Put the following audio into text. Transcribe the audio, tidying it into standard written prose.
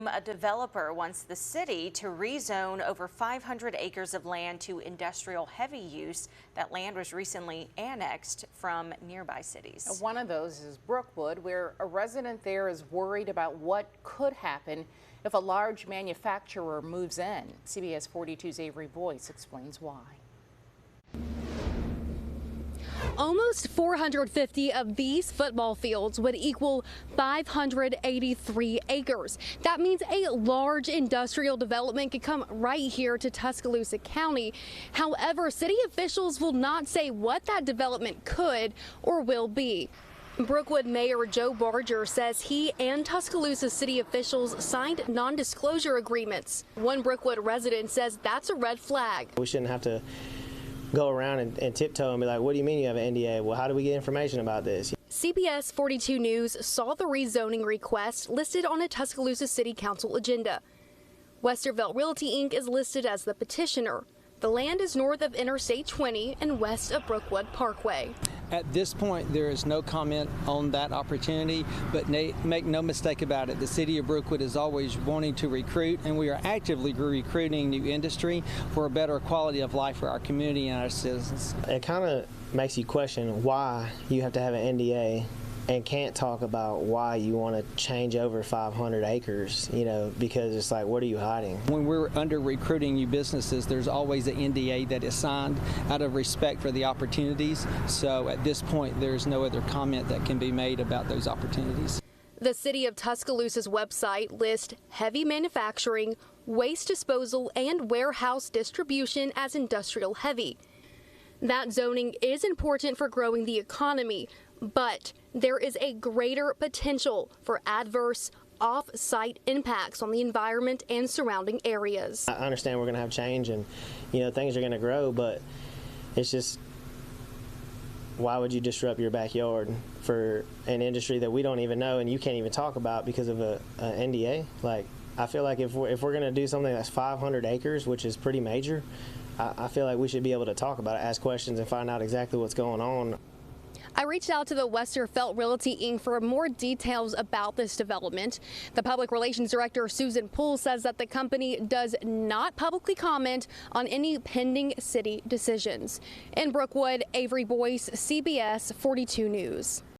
A developer wants the city to rezone over 500 acres of land to industrial heavy use. That land was recently annexed from nearby cities. One of those is Brookwood, where a resident there is worried about what could happen if a large manufacturer moves in. CBS 42's Avery Boyce explains why. Almost 450 of these football fields would equal 583 acres. That means a large industrial development could come right here to Tuscaloosa County. However, city officials will not say what that development could or will be. Brookwood Mayor Joe Barger says he and Tuscaloosa city officials signed non-disclosure agreements. One Brookwood resident says that's a red flag. We shouldn't have to go around and tiptoe and be like, what do you mean you have an NDA? Well, how do we get information about this? CBS 42 News saw the rezoning request listed on a Tuscaloosa City Council agenda. Westervelt Realty Inc. is listed as the petitioner. The land is north of Interstate 20 and west of Brookwood Parkway. At this point, there is no comment on that opportunity, but make no mistake about it, the city of Brookwood is always wanting to recruit, and we are actively recruiting new industry for a better quality of life for our community and our citizens. It kind of makes you question why you have to have an NDA and can't talk about why you want to change over 500 acres, because it's like, what are you hiding? When we're under recruiting new businesses, there's always an NDA that is signed out of respect for the opportunities. So at this point, there's no other comment that can be made about those opportunities. The City of Tuscaloosa's website lists heavy manufacturing, waste disposal, and warehouse distribution as industrial heavy. That zoning is important for growing the economy, but there is a greater potential for adverse off-site impacts on the environment and surrounding areas. I understand we're going to have change and, things are going to grow, but it's just, why would you disrupt your backyard for an industry that we don't even know and you can't even talk about because of an NDA? Like, I feel like if we're going to do something that's 500 acres, which is pretty major, I feel like we should be able to talk about it, ask questions, and find out exactly what's going on. I reached out to the Westervelt Realty Inc. for more details about this development. The public relations director, Susan Poole, says that the company does not publicly comment on any pending city decisions. In Brookwood, Avery Boyce, CBS 42 News.